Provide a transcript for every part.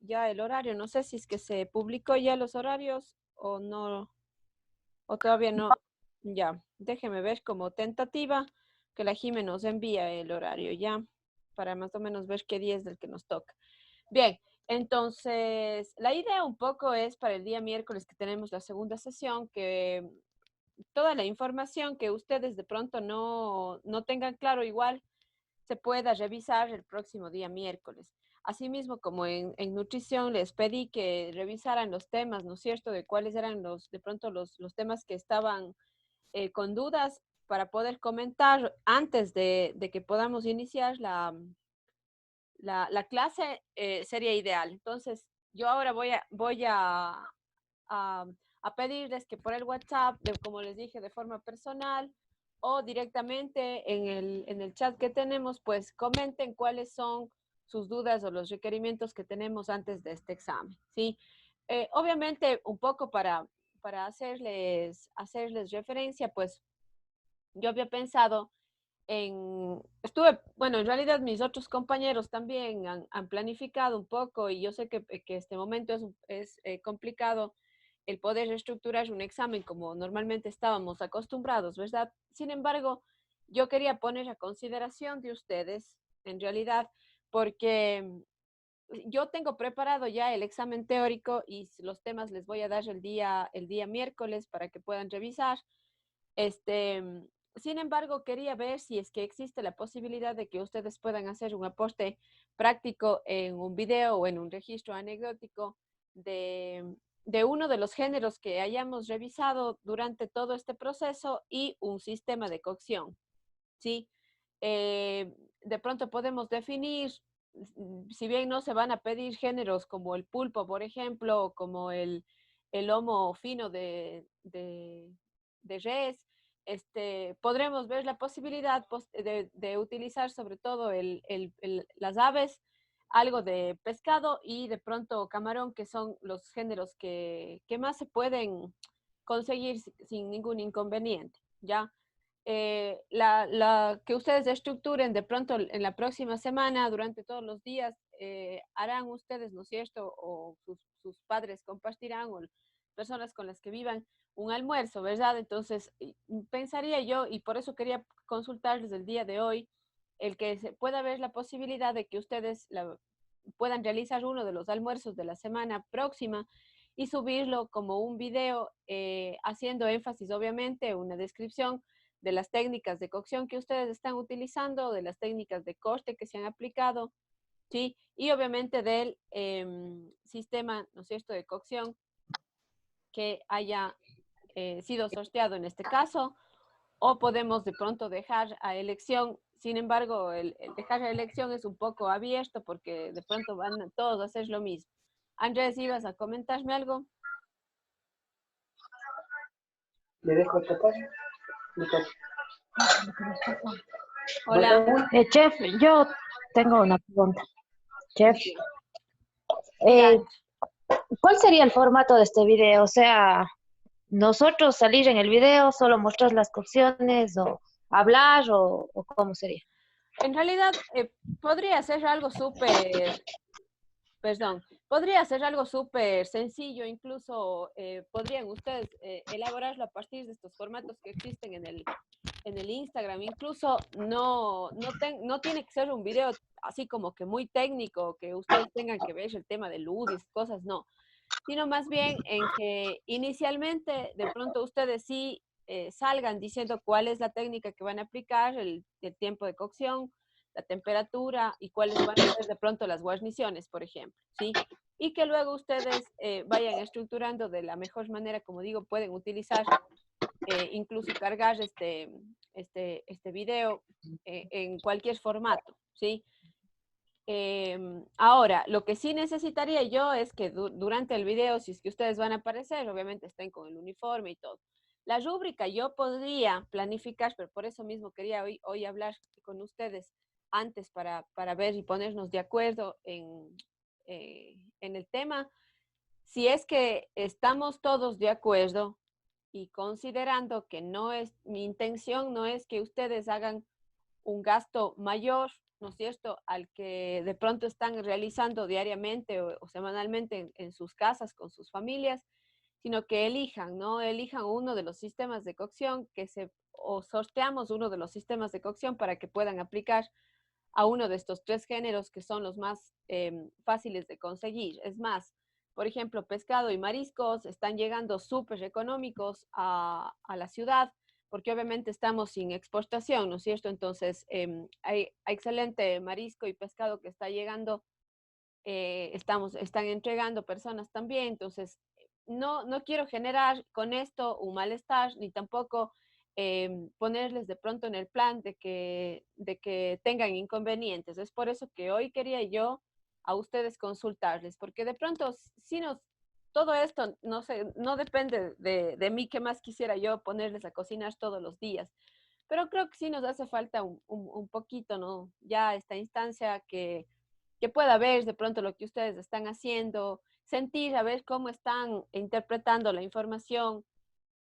ya el horario. No sé si es que se publicó ya los horarios o no, o todavía no. Ya, déjeme ver como tentativa que la Jime nos envía el horario ya, para más o menos ver qué día es del que nos toca. Bien, entonces la idea un poco es para el día miércoles que tenemos la segunda sesión, que toda la información que ustedes de pronto no tengan claro igual se pueda revisar el próximo día miércoles. Asimismo, como en nutrición, les pedí que revisaran los temas, ¿no es cierto?, de cuáles eran de pronto los temas que estaban con dudas para poder comentar antes de que podamos iniciar la clase, sería ideal. Entonces, yo ahora a, a pedirles que por el WhatsApp, como les dije, de forma personal o directamente en el chat que tenemos, pues comenten cuáles son sus dudas o los requerimientos que tenemos antes de este examen, ¿sí? Obviamente, un poco para hacerles referencia, pues yo había pensado bueno, en realidad mis otros compañeros también han planificado un poco y yo sé que este momento es complicado el poder estructurar un examen como normalmente estábamos acostumbrados, ¿verdad? Sin embargo, yo quería poner a consideración de ustedes, en realidad, porque yo tengo preparado ya el examen teórico y los temas les voy a dar el día miércoles para que puedan revisar. Este, sin embargo, quería ver si es que existe la posibilidad de que ustedes puedan hacer un aporte práctico en un video o en un registro anecdótico de uno de los géneros que hayamos revisado durante todo este proceso y un sistema de cocción, ¿sí? De pronto podemos definir, si bien no se van a pedir géneros como el pulpo, por ejemplo, o como el lomo fino de res, podremos ver la posibilidad de utilizar sobre todo las aves, algo de pescado y de pronto camarón, que son los géneros que más se pueden conseguir sin ningún inconveniente, ¿ya? Que ustedes estructuren de pronto en la próxima semana, durante todos los días, harán ustedes, ¿no es cierto? O sus padres compartirán, o personas con las que vivan, un almuerzo, ¿verdad? Entonces, pensaría yo, y por eso quería consultarles el día de hoy, el que se pueda ver la posibilidad de que ustedes puedan realizar uno de los almuerzos de la semana próxima y subirlo como un video, haciendo énfasis, obviamente, una descripción de las técnicas de cocción que ustedes están utilizando, de las técnicas de corte que se han aplicado, ¿sí? Y obviamente del sistema, ¿no es cierto?, de cocción que haya sido sorteado en este caso, o podemos de pronto dejar a elección. Sin embargo, el dejar a elección es un poco abierto porque de pronto van todos a hacer lo mismo. Andrés, ¿ibas a comentarme algo? Le dejo tapar. Hola. Chef, yo tengo una pregunta. Chef, Diga. eh, ¿cuál sería el formato de este video? O sea, nosotros salir en el video, solo mostrar las cocciones o hablar o cómo sería. En realidad, podría ser algo podría ser algo súper sencillo, incluso podrían ustedes elaborarlo a partir de estos formatos que existen en el Instagram. Incluso no tiene que ser un video así como que muy técnico, que ustedes tengan que ver el tema de luz y esas cosas, no, sino más bien en que inicialmente de pronto ustedes sí salgan diciendo cuál es la técnica que van a aplicar, el tiempo de cocción, la temperatura y cuáles van a ser de pronto las guarniciones, por ejemplo, ¿sí? Y que luego ustedes vayan estructurando de la mejor manera, como digo, pueden utilizar, incluso cargar este video en cualquier formato, ¿sí? Ahora, lo que sí necesitaría yo es que durante el video, si es que ustedes van a aparecer, obviamente estén con el uniforme y todo. La rúbrica yo podría planificar, pero por eso mismo quería hoy hablar con ustedes antes para ver y ponernos de acuerdo en el tema. Si es que estamos todos de acuerdo y considerando que mi intención no es que ustedes hagan un gasto mayor ¿no es cierto?, al que de pronto están realizando diariamente o semanalmente en sus casas con sus familias, sino que elijan, ¿no? Elijan uno de los sistemas de cocción o sorteamos uno de los sistemas de cocción para que puedan aplicar a uno de estos tres géneros que son los más fáciles de conseguir. Es más, por ejemplo, pescado y mariscos están llegando súper económicos a la ciudad, porque obviamente estamos sin exportación, ¿no es cierto? Entonces, hay excelente marisco y pescado que está llegando, están entregando personas también, entonces no quiero generar con esto un malestar, ni tampoco ponerles de pronto en el plan de que tengan inconvenientes. Es por eso que hoy quería yo a ustedes consultarles, porque de pronto si nos, todo esto, no sé, no depende de mí, que más quisiera yo ponerles a cocinar todos los días, pero creo que sí nos hace falta un poquito, ¿no? Ya esta instancia que pueda ver de pronto lo que ustedes están haciendo, sentir, a ver cómo están interpretando la información,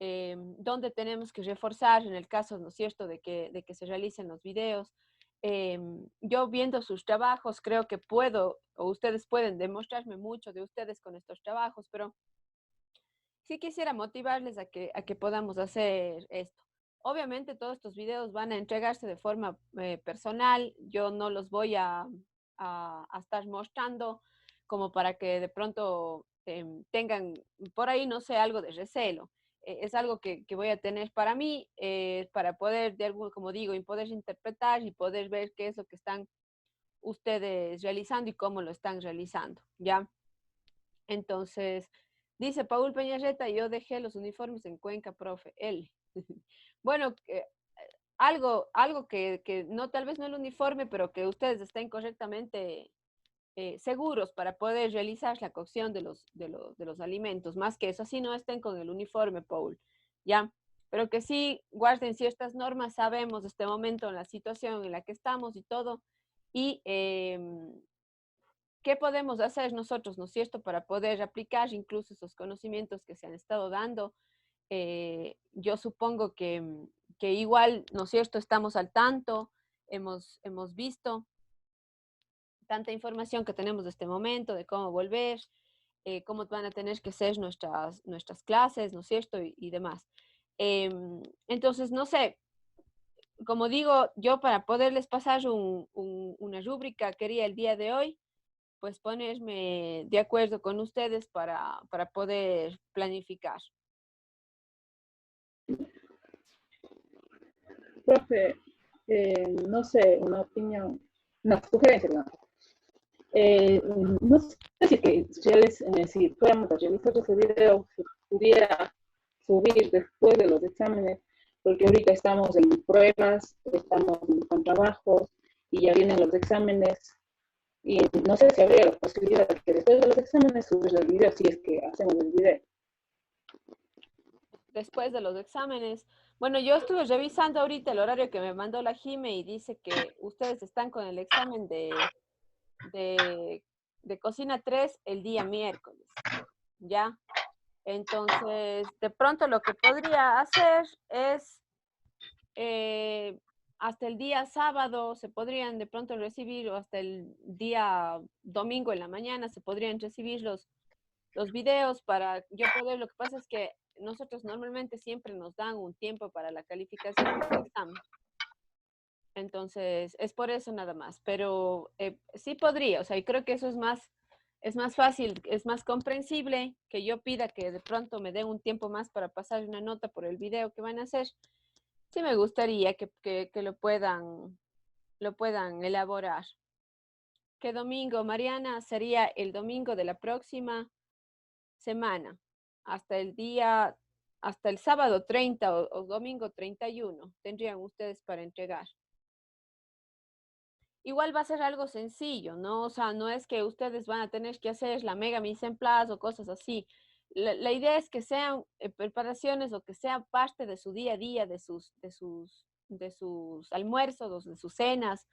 dónde tenemos que reforzar en el caso, ¿no es cierto?, de que se realicen los videos. Yo viendo sus trabajos, creo que puedo, o ustedes pueden demostrarme mucho de ustedes con estos trabajos, pero sí quisiera motivarles a que podamos hacer esto. Obviamente todos estos videos van a entregarse de forma personal, yo no los voy a estar mostrando como para que de pronto tengan por ahí, no sé, algo de recelo. Es algo que voy a tener para mí, para poder, de algún, como digo, y poder interpretar y poder ver qué es lo que están ustedes realizando y cómo lo están realizando, ¿ya? Entonces, dice Paul Peñarreta, yo dejé los uniformes en Cuenca, profe, él. Bueno, algo que no, tal vez no el uniforme, pero que ustedes estén correctamente seguros para poder realizar la cocción de los alimentos. Más que eso, así no estén con el uniforme, Paul, ¿ya? Pero que sí guarden ciertas normas, sabemos de este momento en la situación en la que estamos y todo, y qué podemos hacer nosotros, ¿no es cierto?, para poder aplicar incluso esos conocimientos que se han estado dando. Yo supongo que igual, ¿no es cierto?, estamos al tanto, hemos visto tanta información que tenemos de este momento, de cómo volver, cómo van a tener que ser nuestras clases, ¿no es cierto?, y demás. Entonces, no sé, como digo, yo para poderles pasar una rúbrica quería el día de hoy, pues ponerme de acuerdo con ustedes para poder planificar. Profe, no sé, una opinión, una sugerencia, digamos. No sé si, si fuéramos a realizar ese video, se pudiera subir después de los exámenes, porque ahorita estamos en pruebas, estamos con trabajos y ya vienen los exámenes. Y no sé si habría la posibilidad de que después de los exámenes subir el video, si es que hacemos el video. Después de los exámenes. Bueno, yo estuve revisando ahorita el horario que me mandó la Jime y dice que ustedes están con el examen de, de cocina 3 el día miércoles, ¿ya? Entonces, de pronto lo que podría hacer es hasta el día sábado se podrían de pronto recibir, o hasta el día domingo en la mañana se podrían recibir los videos para yo poder, lo que pasa es que nosotros normalmente siempre nos dan un tiempo para la calificación del examen. Entonces, es por eso nada más, pero sí podría, o sea, y creo que eso es más fácil, es más comprensible que yo pida que de pronto me den un tiempo más para pasar una nota por el video que van a hacer. Sí me gustaría que lo puedan elaborar. ¿Qué domingo, Mariana? Sería el domingo de la próxima semana, hasta hasta el sábado 30 o domingo 31 tendrían ustedes para entregar. Igual va a ser algo sencillo, ¿no? O sea, no es que ustedes van a tener que hacer la mega mise en place o cosas así. La idea es que sean preparaciones o que sean parte de su día a día, de sus almuerzos, de sus cenas,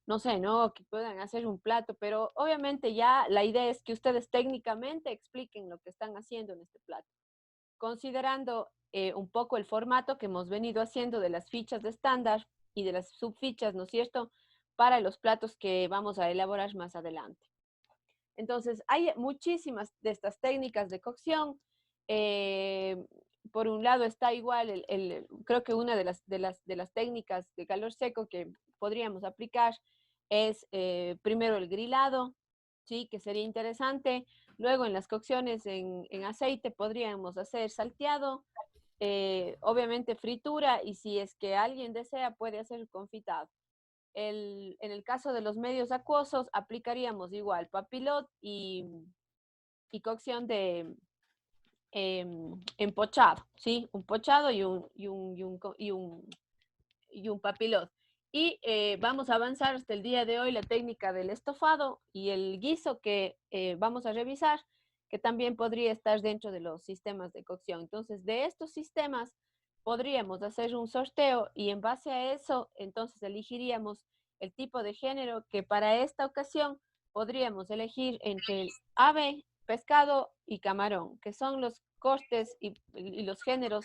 no sé, ¿no? Que puedan hacer un plato, pero obviamente ya la idea es que ustedes técnicamente expliquen lo que están haciendo en este plato, considerando un poco el formato que hemos venido haciendo de las fichas de estándar y de las subfichas, ¿no es cierto?, para los platos que vamos a elaborar más adelante. Entonces, hay muchísimas de estas técnicas de cocción. Por un lado está igual, creo que una de las técnicas de calor seco que podríamos aplicar es primero el grilado, ¿sí? Que sería interesante. Luego en las cocciones en aceite podríamos hacer salteado, obviamente fritura, y si es que alguien desea puede hacer confitado. En el caso de los medios acuosos aplicaríamos igual papilot y cocción de empochado, ¿sí? Un pochado y un papilot. Y vamos a avanzar hasta el día de hoy la técnica del estofado y el guiso que vamos a revisar, que también podría estar dentro de los sistemas de cocción. Entonces, de estos sistemas podríamos hacer un sorteo y en base a eso, entonces elegiríamos el tipo de género que para esta ocasión podríamos elegir entre el ave, pescado y camarón, que son los cortes y los géneros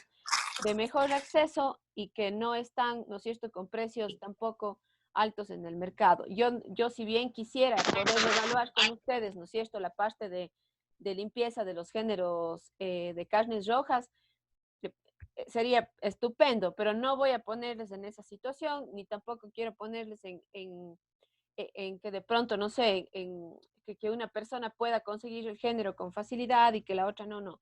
de mejor acceso y que no están, ¿no es cierto?, con precios tampoco altos en el mercado. Yo si bien quisiera poder evaluar con ustedes, ¿no es cierto?, la parte de limpieza de los géneros de carnes rojas, sería estupendo, pero no voy a ponerles en esa situación, ni tampoco quiero ponerles en que de pronto, no sé, que una persona pueda conseguir el género con facilidad y que la otra no.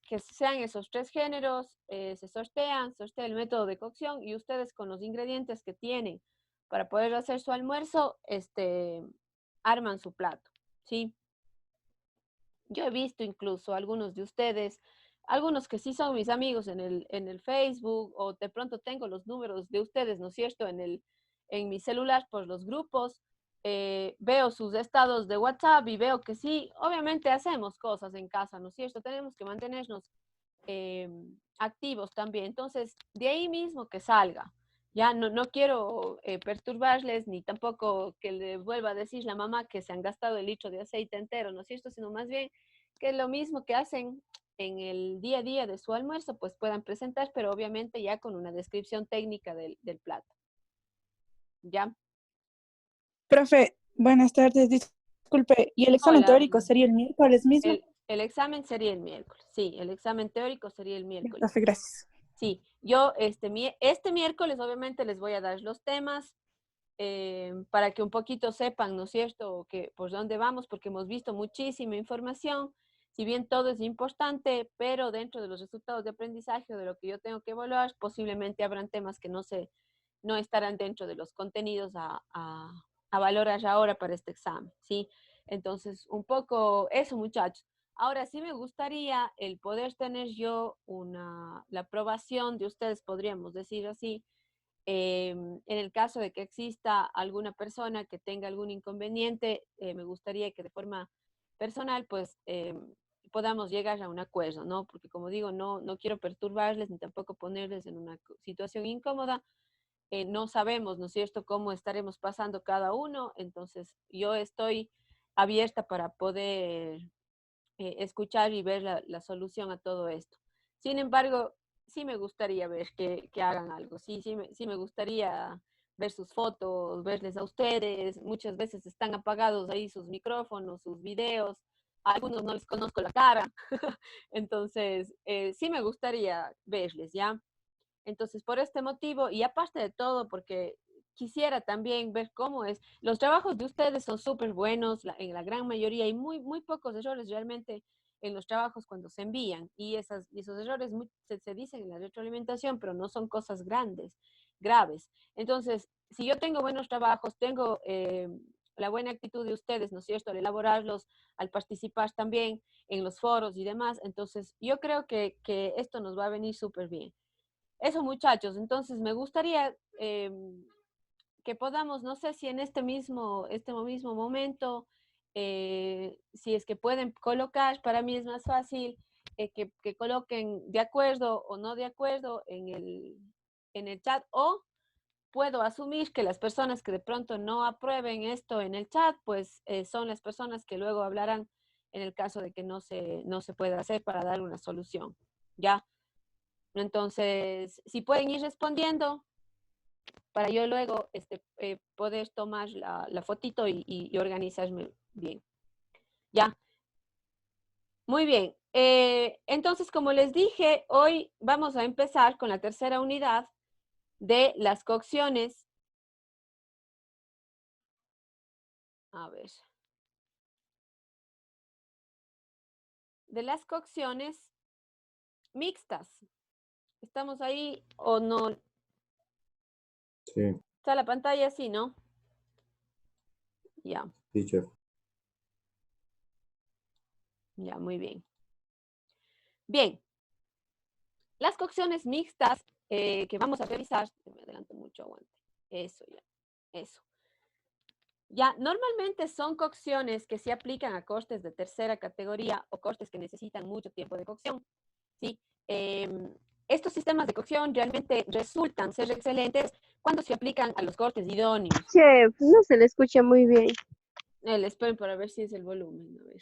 Que sean esos tres géneros, se sortea el método de cocción y ustedes con los ingredientes que tienen para poder hacer su almuerzo, arman su plato, ¿sí? Yo he visto incluso algunos de ustedes, algunos que sí son mis amigos en el Facebook, o de pronto tengo los números de ustedes, ¿no es cierto?, en mi celular por los grupos, veo sus estados de WhatsApp y veo que sí, obviamente hacemos cosas en casa, ¿no es cierto? Tenemos que mantenernos activos también. Entonces, de ahí mismo que salga. Ya no quiero perturbarles, ni tampoco que le vuelva a decir la mamá que se han gastado el litro de aceite entero, ¿no es cierto? Sino más bien que lo mismo que hacen en el día a día de su almuerzo, pues puedan presentar, pero obviamente ya con una descripción técnica del plato. ¿Ya? Profe, buenas tardes, disculpe, ¿y el examen Hola. teórico sería el miércoles mismo? El examen sería el miércoles, sí, el examen teórico sería el Ya, miércoles. profe, gracias. Sí, yo este miércoles obviamente les voy a dar los temas para que un poquito sepan, ¿no es cierto?, que por dónde vamos, porque hemos visto muchísima información, si bien todo es importante, pero dentro de los resultados de aprendizaje o de lo que yo tengo que evaluar, posiblemente habrán temas que no estarán dentro de los contenidos a valorar ahora para este examen, ¿sí? Entonces, un poco eso, muchachos. Ahora sí me gustaría el poder tener yo la aprobación de ustedes, podríamos decir así, en el caso de que exista alguna persona que tenga algún inconveniente, me gustaría que de forma personal, pues, podamos llegar a un acuerdo, ¿no? Porque como digo, no quiero perturbarles ni tampoco ponerles en una situación incómoda. No sabemos, ¿no es cierto?, cómo estaremos pasando cada uno, entonces yo estoy abierta para poder escuchar y ver la solución a todo esto. Sin embargo, sí me gustaría ver que hagan algo, sí me gustaría ver sus fotos, verles a ustedes. Muchas veces están apagados ahí sus micrófonos, sus videos, a algunos no les conozco la cara, entonces sí me gustaría verles, ¿ya? Entonces, por este motivo, y aparte de todo, porque quisiera también ver cómo es, los trabajos de ustedes son súper buenos, en la gran mayoría, hay muy pocos errores realmente en los trabajos cuando se envían, y esos errores se dicen en la retroalimentación, pero no son cosas grandes, graves. Entonces, si yo tengo buenos trabajos, tengo la buena actitud de ustedes, ¿no es cierto?, al elaborarlos, al participar también en los foros y demás, entonces yo creo que esto nos va a venir súper bien. Eso, muchachos, entonces me gustaría que podamos, no sé si en este mismo momento, si es que pueden colocar, para mí es más fácil que coloquen de acuerdo o no de acuerdo en el chat, o puedo asumir que las personas que de pronto no aprueben esto en el chat, pues son las personas que luego hablarán en el caso de que no se pueda hacer para dar una solución, ¿ya? Entonces, si pueden ir respondiendo, para yo luego poder tomar la fotito y organizarme bien. Ya, muy bien. Entonces, como les dije, hoy vamos a empezar con la tercera unidad de las cocciones. A ver. De las cocciones mixtas. ¿Estamos ahí o no? Sí, Está la pantalla así, ¿no? Ya, sí, chef. ya, muy bien. Bien. Las cocciones mixtas que vamos a revisar, me adelanto mucho, aguante. Eso, ya, eso. Ya, normalmente son cocciones que se aplican a costes de tercera categoría o costes que necesitan mucho tiempo de cocción, ¿sí? Estos sistemas de cocción realmente resultan ser excelentes cuando se aplican a los cortes idóneos. Chef, no se le escucha muy bien. Esperen para ver si es el volumen, a ver.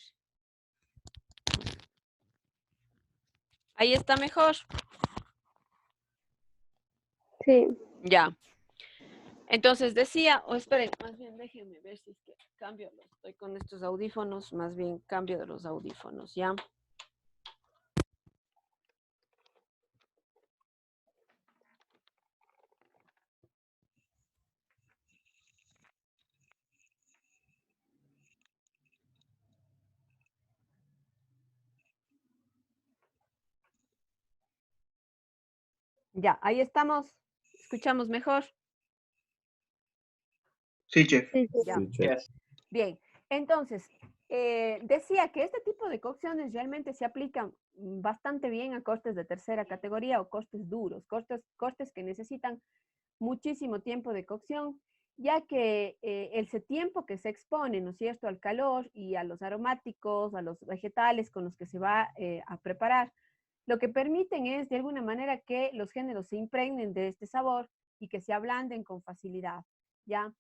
Ahí está mejor. Sí. Ya. Entonces decía, o esperen, más bien déjenme ver si es que cambio, estoy con estos audífonos, más bien cambio de los audífonos, ¿ya? Ya, ahí estamos, escuchamos mejor. Sí, chef. Sí, sí. Ya. Sí, chef. Yes. Bien, entonces, decía que este tipo de cocciones realmente se aplican bastante bien a costes de tercera categoría o costes duros, costes que necesitan muchísimo tiempo de cocción, ya que ese tiempo que se expone, ¿no es cierto?, al calor y a los aromáticos, a los vegetales con los que se va a preparar, lo que permiten es, de alguna manera, que los géneros se impregnen de este sabor y que se ablanden con facilidad, ¿ya?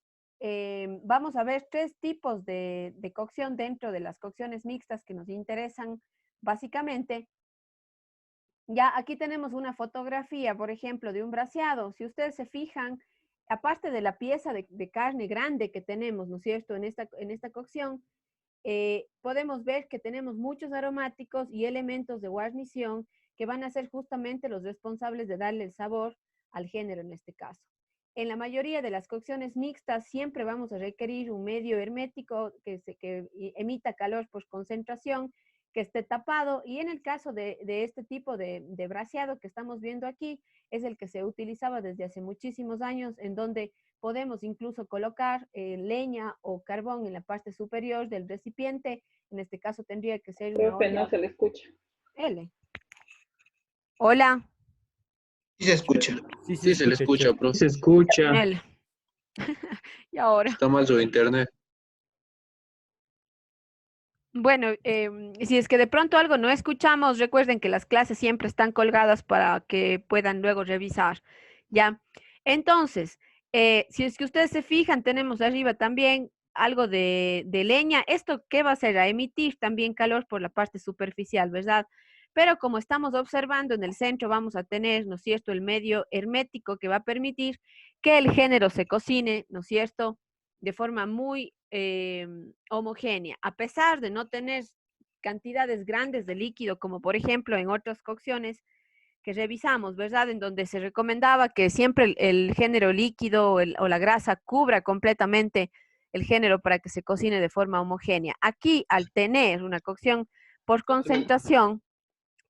Vamos a ver tres tipos de cocción dentro de las cocciones mixtas que nos interesan básicamente. Ya aquí tenemos una fotografía, por ejemplo, de un braseado. Si ustedes se fijan, aparte de la pieza de carne grande que tenemos, ¿no es cierto?, en esta cocción, podemos ver que tenemos muchos aromáticos y elementos de guarnición que van a ser justamente los responsables de darle el sabor al género en este caso. En la mayoría de las cocciones mixtas siempre vamos a requerir un medio hermético que emita calor por concentración, que esté tapado, y en el caso de este tipo de braseado que estamos viendo aquí, es el que se utilizaba desde hace muchísimos años, en donde podemos incluso colocar leña o carbón en la parte superior del recipiente. En este caso tendría que ser una Profe, no olla se le escucha. L. Hola, Sí se escucha. Sí, se le escucha, profe. Se escucha. L. Y ahora, Está mal su internet. bueno, si es que de pronto algo no escuchamos, recuerden que las clases siempre están colgadas para que puedan luego revisar, ¿ya? Entonces, si es que ustedes se fijan, tenemos arriba también algo de leña. ¿Esto qué va a hacer? A emitir también calor por la parte superficial, ¿verdad? Pero como estamos observando, en el centro vamos a tener, ¿no es cierto?, el medio hermético que va a permitir que el género se cocine, ¿no es cierto?, de forma muy homogénea, a pesar de no tener cantidades grandes de líquido, como por ejemplo en otras cocciones que revisamos, ¿verdad? En donde se recomendaba que siempre el género líquido o la grasa cubra completamente el género para que se cocine de forma homogénea. Aquí, al tener una cocción por concentración,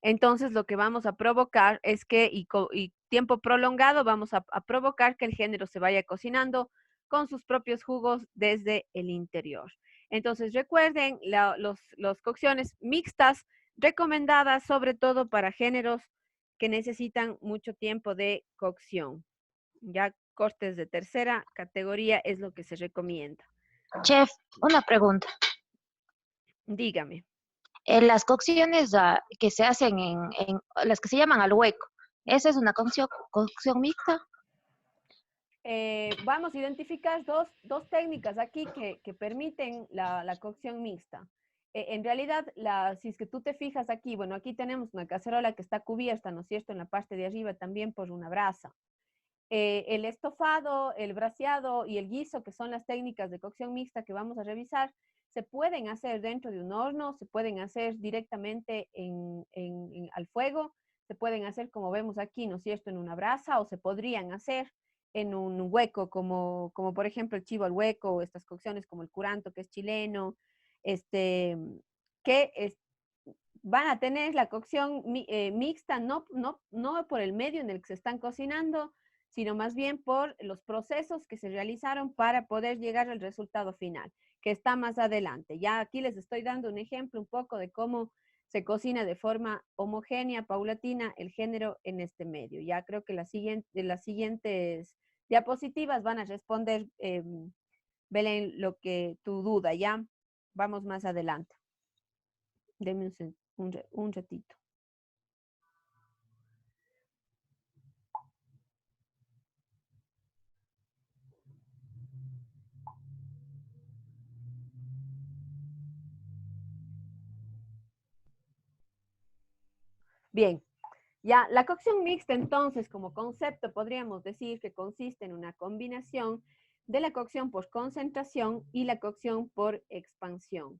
entonces lo que vamos a provocar es que, y tiempo prolongado, vamos a provocar que el género se vaya cocinando con sus propios jugos desde el interior. Entonces recuerden, los cocciones mixtas recomendadas sobre todo para géneros que necesitan mucho tiempo de cocción. Ya cortes de tercera categoría es lo que se recomienda. Chef, una pregunta. Dígame. En las cocciones que se hacen en las que se llaman al hueco, ¿esa es una cocción mixta? Vamos a identificar dos técnicas aquí que permiten la cocción mixta. En realidad, si es que tú te fijas aquí, bueno, aquí tenemos una cacerola que está cubierta, ¿no es cierto?, en la parte de arriba también por una brasa. El estofado, el braseado y el guiso, que son las técnicas de cocción mixta que vamos a revisar, se pueden hacer dentro de un horno, se pueden hacer directamente al fuego, se pueden hacer como vemos aquí, ¿no es cierto?, en una brasa, o se podrían hacer en un hueco, como por ejemplo el chivo al hueco, o estas cocciones como el curanto, que es chileno, que van a tener la cocción mixta, no por el medio en el que se están cocinando, sino más bien por los procesos que se realizaron para poder llegar al resultado final, que está más adelante. Ya aquí les estoy dando un ejemplo un poco de cómo se cocina de forma homogénea, paulatina, el género en este medio. Ya creo que las siguientes diapositivas van a responder, Belén, lo que tu duda, ya vamos más adelante. Deme un ratito. Bien, ya la cocción mixta entonces como concepto podríamos decir que consiste en una combinación de la cocción por concentración y la cocción por expansión.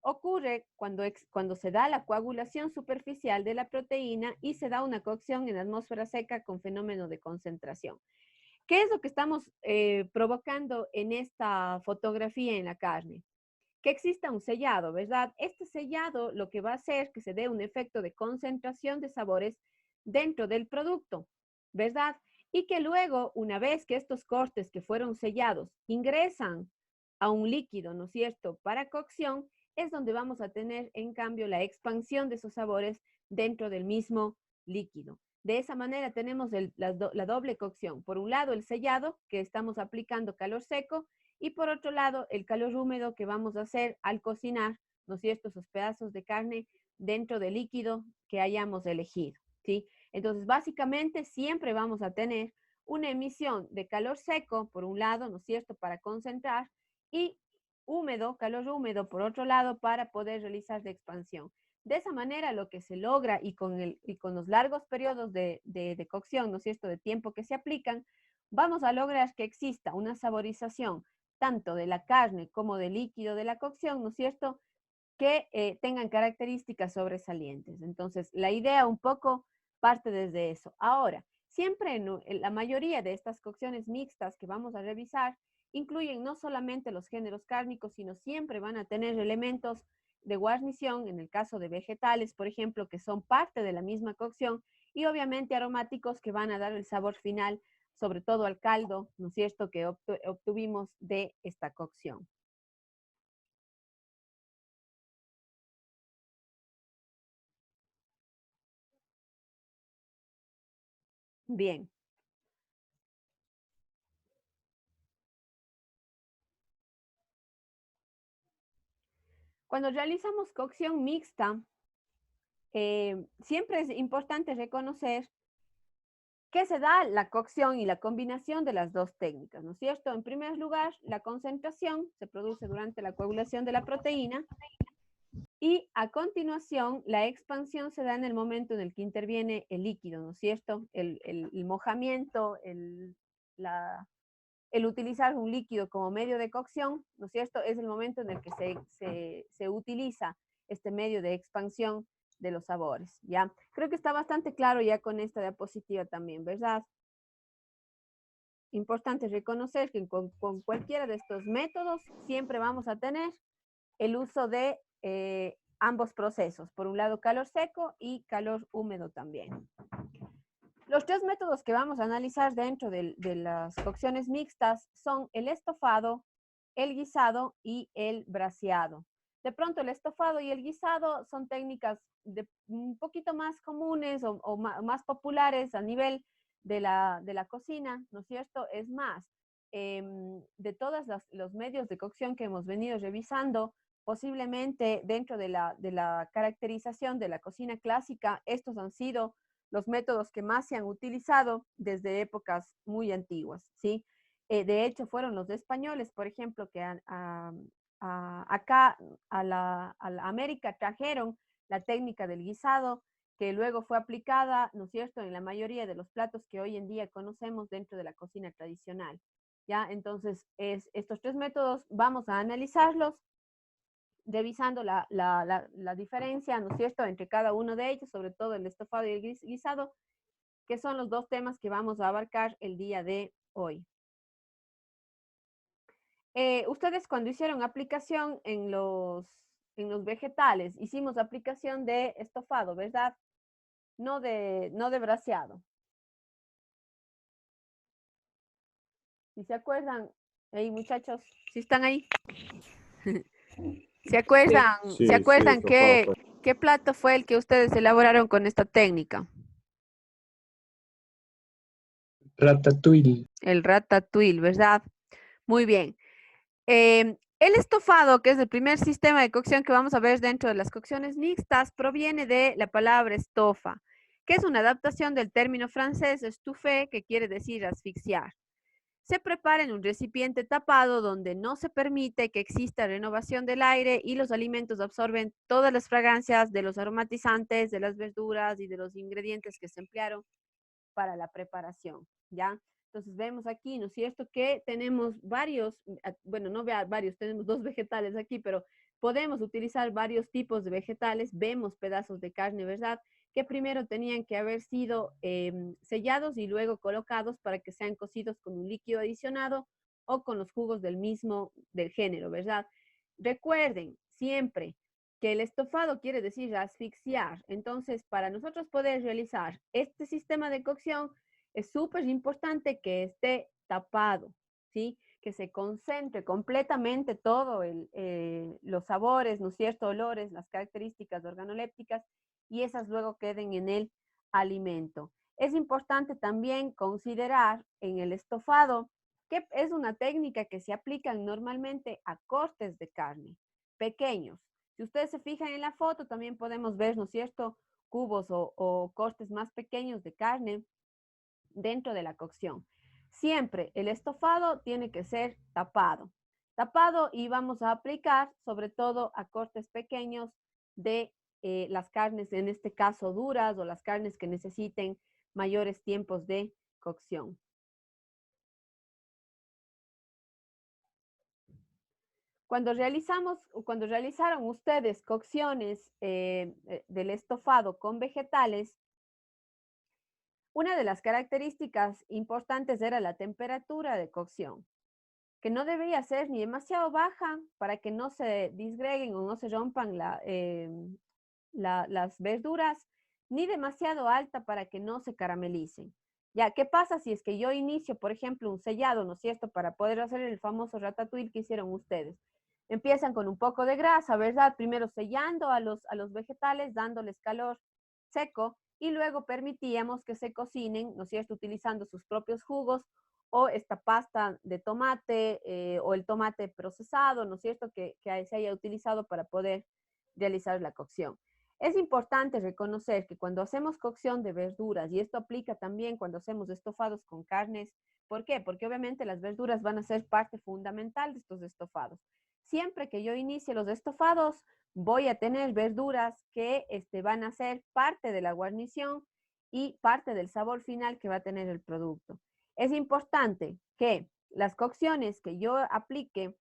Ocurre cuando se da la coagulación superficial de la proteína y se da una cocción en atmósfera seca con fenómeno de concentración. ¿Qué es lo que estamos provocando en esta fotografía en la carne? Que exista un sellado, ¿verdad? Este sellado lo que va a hacer que se dé un efecto de concentración de sabores dentro del producto, ¿verdad? Y que luego, una vez que estos cortes que fueron sellados ingresan a un líquido, ¿no es cierto?, para cocción, es donde vamos a tener, en cambio, la expansión de esos sabores dentro del mismo líquido. De esa manera tenemos la doble cocción. Por un lado, el sellado, que estamos aplicando calor seco, y por otro lado, el calor húmedo que vamos a hacer al cocinar, ¿no es cierto?, esos pedazos de carne dentro del líquido que hayamos elegido, ¿sí? Entonces, básicamente, siempre vamos a tener una emisión de calor seco, por un lado, ¿no es cierto?, para concentrar, y húmedo, calor húmedo, por otro lado, para poder realizar la expansión. De esa manera, lo que se logra, y con los largos periodos de cocción, ¿no es cierto?, de tiempo que se aplican, vamos a lograr que exista una saborización tanto de la carne como del líquido de la cocción, ¿no es cierto?, que tengan características sobresalientes. Entonces, la idea un poco parte desde eso. Ahora, siempre en la mayoría de estas cocciones mixtas que vamos a revisar, incluyen no solamente los géneros cárnicos, sino siempre van a tener elementos de guarnición, en el caso de vegetales, por ejemplo, que son parte de la misma cocción, y obviamente aromáticos que van a dar el sabor final, sobre todo al caldo, ¿no es cierto?, que obtuvimos de esta cocción. Bien. Cuando realizamos cocción mixta, siempre es importante reconocer que se da la cocción y la combinación de las dos técnicas, ¿no es cierto? En primer lugar, la concentración se produce durante la coagulación de la proteína y a continuación la expansión se da en el momento en el que interviene el líquido, ¿no es cierto? El mojamiento, el utilizar un líquido como medio de cocción, ¿no es cierto?, es el momento en el que se utiliza este medio de expansión de los sabores, ¿ya? Creo que está bastante claro ya con esta diapositiva también, ¿verdad? Importante reconocer que con cualquiera de estos métodos siempre vamos a tener el uso de ambos procesos, por un lado calor seco y calor húmedo también. Los tres métodos que vamos a analizar dentro de las cocciones mixtas son el estofado, el guisado y el braseado. De pronto el estofado y el guisado son técnicas un poquito más comunes o más populares a nivel de la cocina, ¿no es cierto? Es más, de todos los medios de cocción que hemos venido revisando, posiblemente dentro de la caracterización de la cocina clásica, estos han sido los métodos que más se han utilizado desde épocas muy antiguas, ¿sí? De hecho, fueron los españoles, por ejemplo, que acá a la América trajeron la técnica del guisado que luego fue aplicada, ¿no es cierto?, en la mayoría de los platos que hoy en día conocemos dentro de la cocina tradicional. ¿Ya? Entonces, estos 3 métodos vamos a analizarlos, revisando la diferencia, ¿no es cierto?, entre cada uno de ellos, sobre todo el estofado y el guisado, que son los 2 temas que vamos a abarcar el día de hoy. Ustedes cuando hicieron aplicación en los vegetales, hicimos aplicación de estofado, ¿verdad? No de braseado. Si se acuerdan, hey muchachos, ¿sí están ahí? ¿Se acuerdan, Sí, ¿se acuerdan sí, estofado, pues. qué plato fue el que ustedes elaboraron con esta técnica? Ratatouille. El ratatouille, ¿verdad? Muy bien. El estofado, que es el primer sistema de cocción que vamos a ver dentro de las cocciones mixtas, proviene de la palabra estofa, que es una adaptación del término francés estouffé, que quiere decir asfixiar. Se prepara en un recipiente tapado donde no se permite que exista renovación del aire y los alimentos absorben todas las fragancias de los aromatizantes, de las verduras y de los ingredientes que se emplearon para la preparación, ¿ya? Entonces vemos aquí, ¿no es cierto?, que tenemos varios, bueno, no varios, tenemos 2 vegetales aquí, pero podemos utilizar varios tipos de vegetales. Vemos pedazos de carne, ¿verdad?, que primero tenían que haber sido sellados y luego colocados para que sean cocidos con un líquido adicionado o con los jugos del género, ¿verdad? Recuerden siempre que el estofado quiere decir asfixiar. Entonces, para nosotros poder realizar este sistema de cocción, es súper importante que esté tapado, ¿sí? Que se concentre completamente todo los sabores, ¿no es cierto?, olores, las características organolépticas, y esas luego queden en el alimento. Es importante también considerar en el estofado que es una técnica que se aplica normalmente a cortes de carne pequeños. Si ustedes se fijan en la foto, también podemos ver, ¿no es cierto?, cubos o cortes más pequeños de carne dentro de la cocción. Siempre el estofado tiene que ser tapado. Tapado, y vamos a aplicar sobre todo a cortes pequeños de las carnes, en este caso duras, o las carnes que necesiten mayores tiempos de cocción. Cuando realizaron ustedes cocciones del estofado con vegetales, una de las características importantes era la temperatura de cocción, que no debería ser ni demasiado baja para que no se disgreguen o no se rompan las verduras, ni demasiado alta para que no se caramelicen. Ya, ¿qué pasa si es que yo inicio, por ejemplo, un sellado, ¿no es cierto?, para poder hacer el famoso ratatouille que hicieron ustedes? Empiezan con un poco de grasa, ¿verdad? Primero sellando a los vegetales, dándoles calor seco, y luego permitíamos que se cocinen, ¿no es cierto?, utilizando sus propios jugos o esta pasta de tomate o el tomate procesado, ¿no es cierto?, que se haya utilizado para poder realizar la cocción. Es importante reconocer que cuando hacemos cocción de verduras, y esto aplica también cuando hacemos estofados con carnes, ¿por qué? Porque obviamente las verduras van a ser parte fundamental de estos estofados. Siempre que yo inicie los estofados, voy a tener verduras que van a ser parte de la guarnición y parte del sabor final que va a tener el producto. Es importante que las cocciones que yo aplique,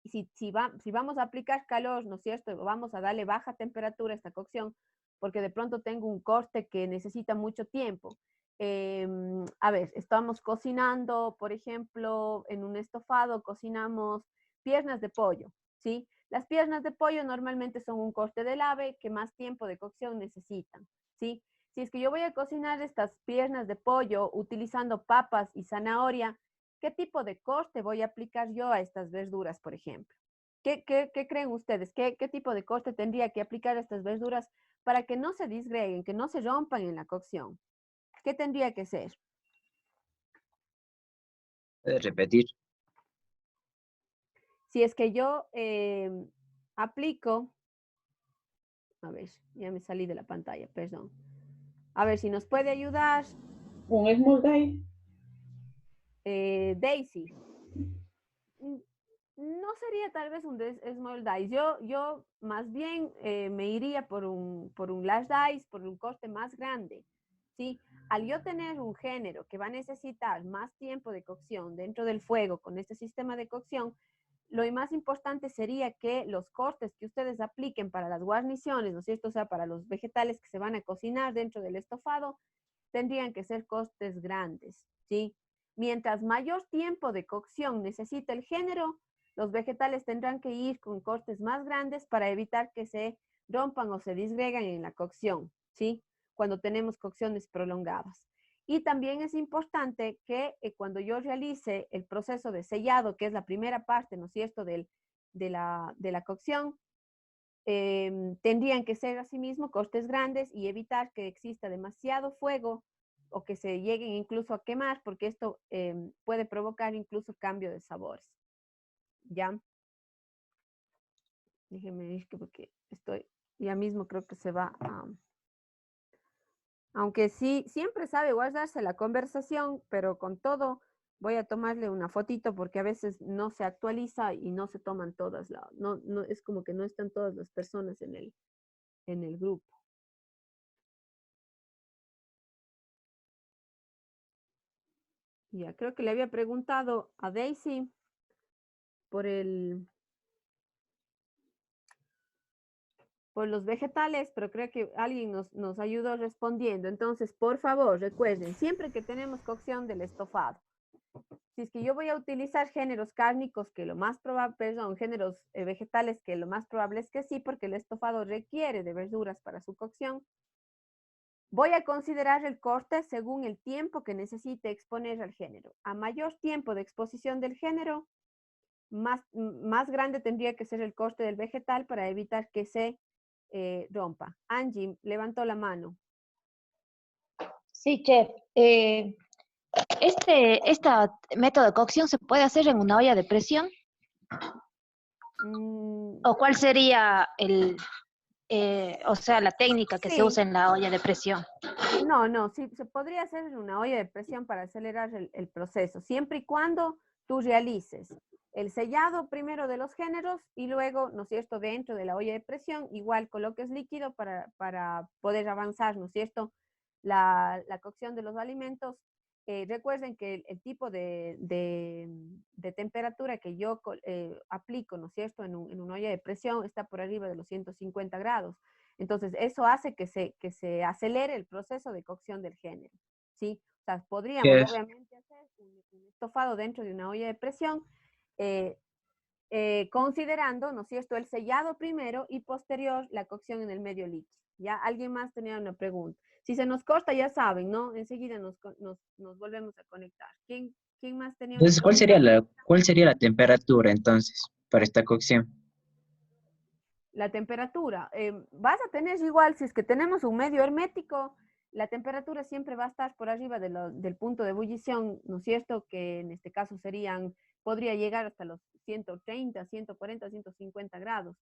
si vamos a aplicar calor, ¿no es cierto?, vamos a darle baja temperatura a esta cocción, porque de pronto tengo un corte que necesita mucho tiempo. A ver, estamos cocinando, por ejemplo, en un estofado cocinamos piernas de pollo, ¿sí? Las piernas de pollo normalmente son un corte del ave que más tiempo de cocción necesitan, ¿sí? Si es que yo voy a cocinar estas piernas de pollo utilizando papas y zanahoria, ¿qué tipo de corte voy a aplicar yo a estas verduras, por ejemplo? ¿Qué creen ustedes? ¿Qué tipo de corte tendría que aplicar a estas verduras para que no se disgreguen, que no se rompan en la cocción? ¿Qué tendría que ser? ¿Puedes repetir? Si es que yo aplico, a ver, ya me salí de la pantalla, perdón. A ver si nos puede ayudar Un small guy. Daisy. No sería tal vez un small dice. Yo más bien me iría por un large dice, por un coste más grande. ¿Sí? Al yo tener un género que va a necesitar más tiempo de cocción dentro del fuego con este sistema de cocción, lo más importante sería que los costes que ustedes apliquen para las guarniciones, ¿no es cierto? O sea, para los vegetales que se van a cocinar dentro del estofado, tendrían que ser costes grandes, ¿sí? Mientras mayor tiempo de cocción necesita el género, los vegetales tendrán que ir con costes más grandes para evitar que se rompan o se disgregan en la cocción, ¿sí? Cuando tenemos cocciones prolongadas. Y también es importante que cuando yo realice el proceso de sellado, que es la primera parte, ¿no es cierto?, de la cocción, tendrían que ser asimismo costes grandes y evitar que exista demasiado fuego o que se lleguen incluso a quemar, porque esto puede provocar incluso cambio de sabores. ¿Ya? Déjenme ver porque estoy, ya mismo creo que se va a... Aunque sí, siempre sabe guardarse la conversación, pero con todo voy a tomarle una fotito porque a veces no se actualiza y no se toman todas, no, es como que no están todas las personas en el grupo. Ya, creo que le había preguntado a Daisy por los vegetales, pero creo que alguien nos ayudó respondiendo. Entonces, por favor, recuerden, siempre que tenemos cocción del estofado, si es que yo voy a utilizar géneros cárnicos, que lo más probable, perdón, géneros vegetales, que lo más probable es que sí, porque el estofado requiere de verduras para su cocción, voy a considerar el corte según el tiempo que necesite exponer al género. A mayor tiempo de exposición del género, más grande tendría que ser el coste del vegetal para evitar que se rompa. Angie levantó la mano. Sí, chef. Este método de cocción se puede hacer en una olla de presión. ¿O cuál sería o sea, la técnica que se usa en la olla de presión? No, sí, se podría hacer en una olla de presión para acelerar el proceso, siempre y cuando tú realices el sellado primero de los géneros y luego, ¿no es cierto?, dentro de la olla de presión, igual coloques líquido para poder avanzar, ¿no es cierto?, la cocción de los alimentos. Recuerden que el tipo de temperatura que yo aplico, ¿no es cierto?, en una olla de presión está por arriba de los 150 grados. Entonces, eso hace que se acelere el proceso de cocción del género, ¿sí? O sea, podríamos obviamente hacer un estofado dentro de una olla de presión, considerando, ¿no es cierto?, el sellado primero y posterior la cocción en el medio líquido. ¿Ya? ¿Alguien más tenía una pregunta? Si se nos corta, ya saben, ¿no? Enseguida nos volvemos a conectar. ¿Quién más tenía una Entonces, pregunta? ¿cuál sería la temperatura entonces para esta cocción? La temperatura. Vas a tener igual, si es que tenemos un medio hermético, la temperatura siempre va a estar por arriba del punto de ebullición, ¿no es cierto? Que en este caso podría llegar hasta los 130, 140, 150 grados.